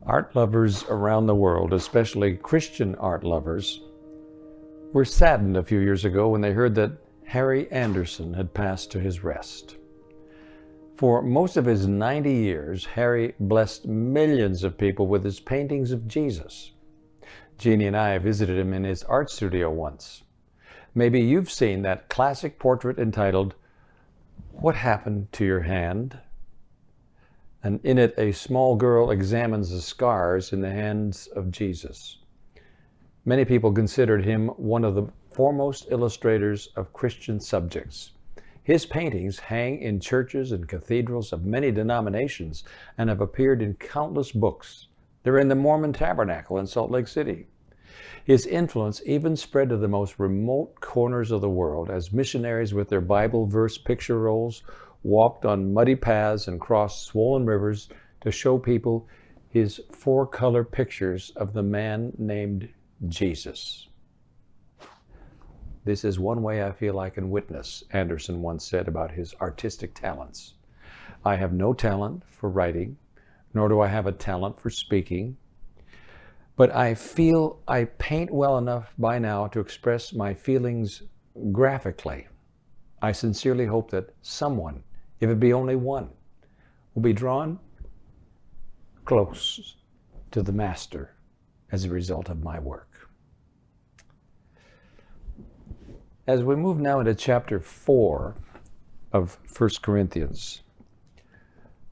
Art lovers around the world, especially Christian art lovers, were saddened a few years ago when they heard that Harry Anderson had passed to his rest. For most of his 90 years, Harry blessed millions of people with his paintings of Jesus. Jeannie and I visited him in his art studio once. Maybe you've seen that classic portrait entitled, "What Happened to Your Hand?" And in it, a small girl examines the scars in the hands of Jesus. Many people considered him one of the foremost illustrators of Christian subjects. His paintings hang in churches and cathedrals of many denominations and have appeared in countless books. They're in the Mormon Tabernacle in Salt Lake City. His influence even spread to the most remote corners of the world as missionaries with their Bible verse picture rolls walked on muddy paths and crossed swollen rivers to show people his four-color pictures of the man named Jesus. "This is one way I feel I can witness," Anderson once said about his artistic talents. "I have no talent for writing, nor do I have a talent for speaking, but I feel I paint well enough by now to express my feelings graphically. I sincerely hope that someone, if it be only one, will be drawn close to the Master as a result of my work." As we move now into chapter 4 of 1 Corinthians,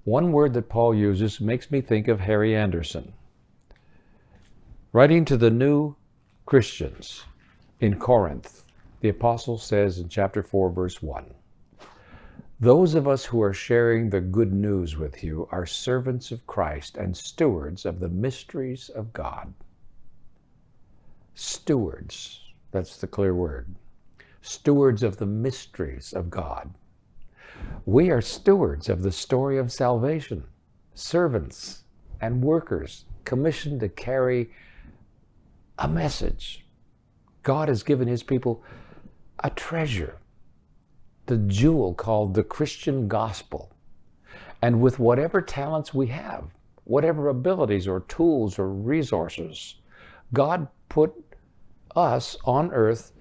one word that Paul uses makes me think of Harry Anderson. Writing to the new Christians in Corinth, the apostle says in chapter 4, verse 1, "Those of us who are sharing the good news with you are servants of Christ and stewards of the mysteries of God." Stewards, that's the clear word. Stewards of the mysteries of God. We are stewards of the story of salvation, servants and workers commissioned to carry a message. God has given his people a treasure, the jewel called the Christian gospel. And with whatever talents we have, whatever abilities or tools or resources, God put us on earth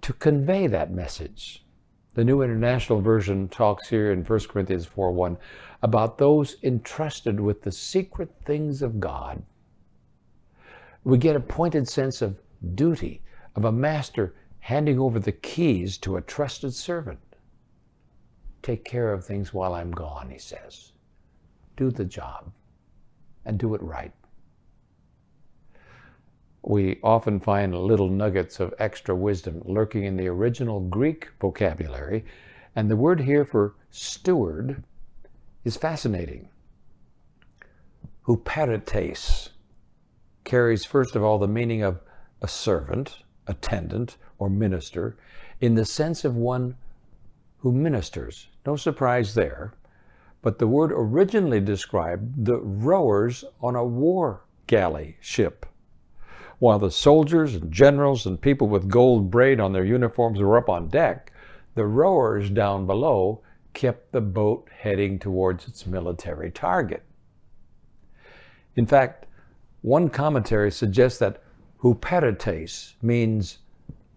to convey that message. The New International Version talks here in 1 Corinthians 4:1 about those entrusted with the secret things of God. We get a pointed sense of duty, of a master handing over the keys to a trusted servant. "Take care of things while I'm gone," he says. "Do the job and do it right." We often find little nuggets of extra wisdom lurking in the original Greek vocabulary, and the word here for steward is fascinating. Huperetes carries first of all the meaning of a servant, attendant, or minister in the sense of one who ministers. No surprise there, but the word originally described the rowers on a war galley ship. While the soldiers and generals and people with gold braid on their uniforms were up on deck, the rowers down below kept the boat heading towards its military target. In fact, one commentary suggests that huperetes means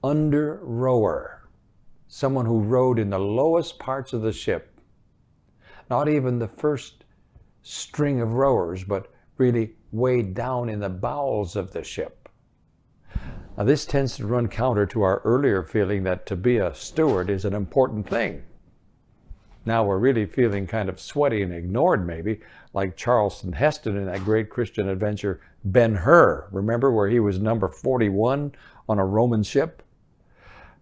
under rower, someone who rowed in the lowest parts of the ship. Not even the first string of rowers, but really way down in the bowels of the ship. Now, this tends to run counter to our earlier feeling that to be a steward is an important thing. Now we're really feeling kind of sweaty and ignored, maybe, like Charleston Heston in that great Christian adventure, Ben-Hur. Remember, where he was number 41 on a Roman ship?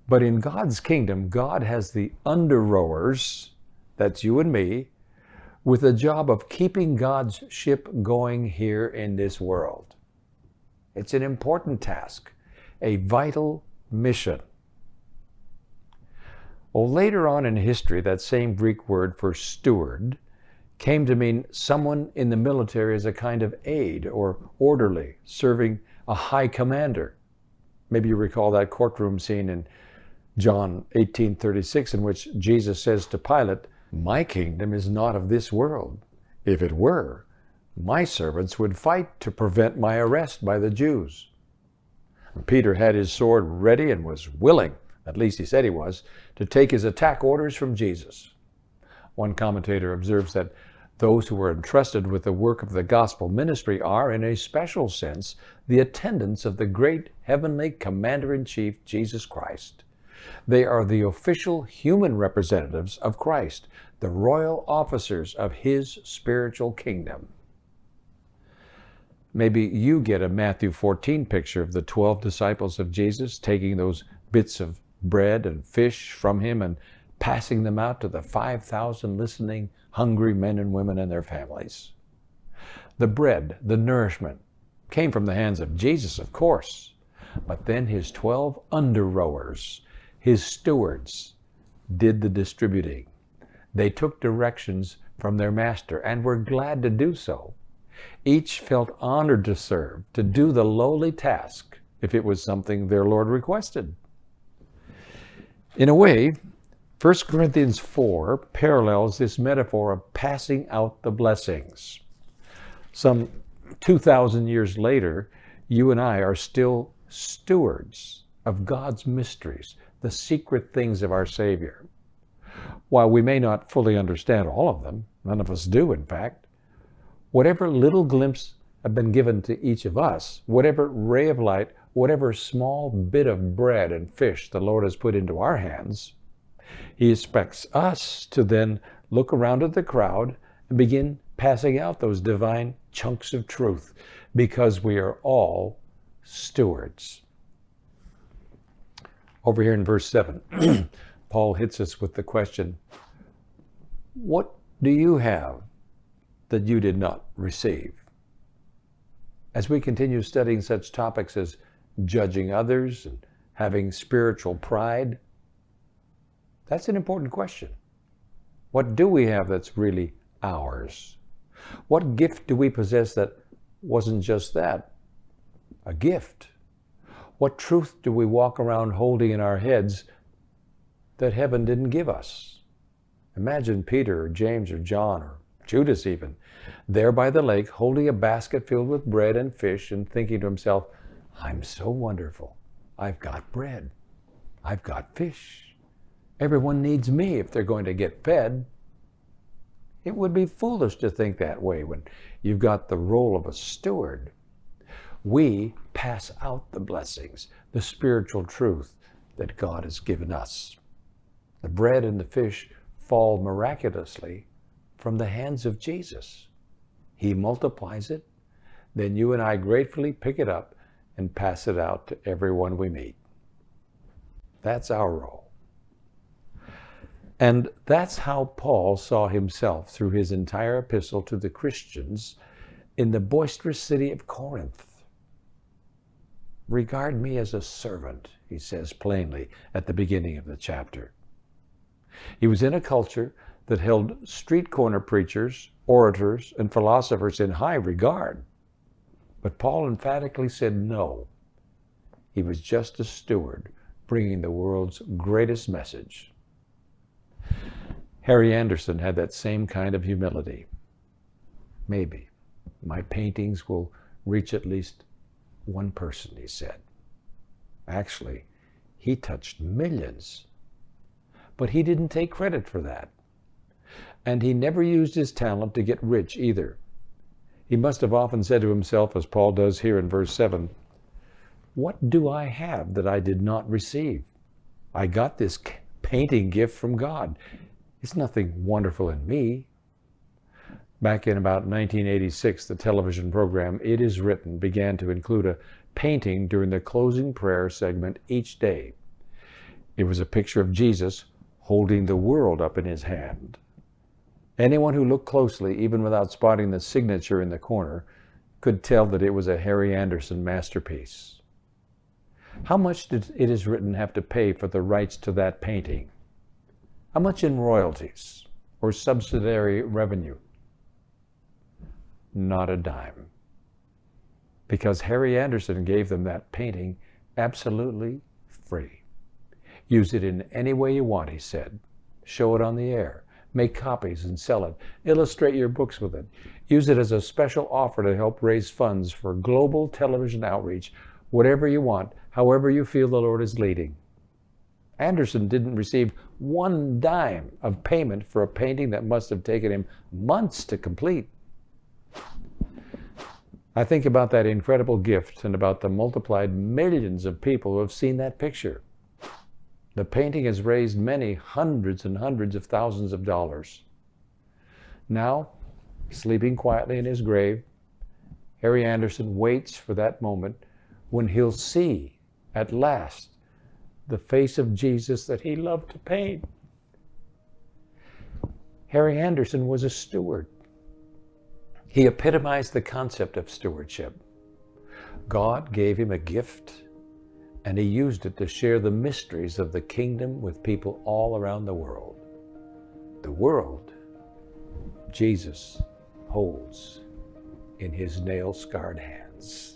But in God's kingdom, God has the under-rowers, that's you and me, with the job of keeping God's ship going here in this world. It's an important task, a vital mission. Well, later on in history, that same Greek word for steward came to mean someone in the military as a kind of aide or orderly, serving a high commander. Maybe you recall that courtroom scene in John 18:36 in which Jesus says to Pilate, "My kingdom is not of this world. If it were, My servants would fight to prevent my arrest by the Jews. Peter had his sword ready and was willing, at least he said he was, to take his attack orders from Jesus. One commentator observes that those who are entrusted with the work of the gospel ministry are, in a special sense, the attendants of the great heavenly Commander-in-Chief, Jesus Christ. They are the official human representatives of Christ, the royal officers of his spiritual kingdom. Maybe you get a Matthew 14 picture of the 12 disciples of Jesus taking those bits of bread and fish from him and passing them out to the 5,000 listening, hungry men and women and their families. The bread, the nourishment, came from the hands of Jesus, of course, but then his 12 under-rowers, his stewards, did the distributing. They took directions from their master and were glad to do so. Each felt honored to serve, to do the lowly task, if it was something their Lord requested. In a way, 1 Corinthians 4 parallels this metaphor of passing out the blessings. Some 2,000 years later, you and I are still stewards of God's mysteries, the secret things of our Savior. While we may not fully understand all of them, none of us do, in fact, whatever little glimpse have been given to each of us, whatever ray of light, whatever small bit of bread and fish the Lord has put into our hands, he expects us to then look around at the crowd and begin passing out those divine chunks of truth, because we are all stewards. Over here in verse 7, Paul hits us with the question, what do you have that you did not receive? As we continue studying such topics as judging others and having spiritual pride, that's an important question. What do we have that's really ours? What gift do we possess that wasn't just that, a gift? What truth do we walk around holding in our heads that heaven didn't give us? Imagine Peter or James or John or Judas even, there by the lake holding a basket filled with bread and fish and thinking to himself, I'm so wonderful. I've got bread. I've got fish. Everyone needs me if they're going to get fed. It would be foolish to think that way when you've got the role of a steward. We pass out the blessings, the spiritual truth that God has given us. The bread and the fish fall miraculously from the hands of Jesus. He multiplies it, then you and I gratefully pick it up and pass it out to everyone we meet. That's our role. And that's how Paul saw himself through his entire epistle to the Christians in the boisterous city of Corinth. Regard me as a servant, he says plainly at the beginning of the chapter. He was in a culture that held street corner preachers, orators, and philosophers in high regard. But Paul emphatically said no. He was just a steward bringing the world's greatest message. Harry Anderson had that same kind of humility. Maybe my paintings will reach at least one person, he said. Actually, he touched millions. But he didn't take credit for that. And he never used his talent to get rich either. He must have often said to himself, as Paul does here in verse 7, what do I have that I did not receive? I got this painting gift from God. It's nothing wonderful in me. Back in about 1986, the television program It Is Written began to include a painting during the closing prayer segment each day. It was a picture of Jesus holding the world up in his hand. Anyone who looked closely, even without spotting the signature in the corner, could tell that it was a Harry Anderson masterpiece. How much did It Is Written have to pay for the rights to that painting? How much in royalties or subsidiary revenue? Not a dime. Because Harry Anderson gave them that painting absolutely free. Use it in any way you want, he said. Show it on the air. Make copies and sell it. Illustrate your books with it. Use it as a special offer to help raise funds for global television outreach. Whatever you want, however you feel the Lord is leading. Anderson didn't receive one dime of payment for a painting that must have taken him months to complete. I think about that incredible gift and about the multiplied millions of people who have seen that picture. The painting has raised many hundreds and hundreds of thousands of dollars. Now, sleeping quietly in his grave, Harry Anderson waits for that moment when he'll see, at last, the face of Jesus that he loved to paint. Harry Anderson was a steward. He epitomized the concept of stewardship. God gave him a gift, and he used it to share the mysteries of the kingdom with people all around the world. The world Jesus holds in his nail-scarred hands.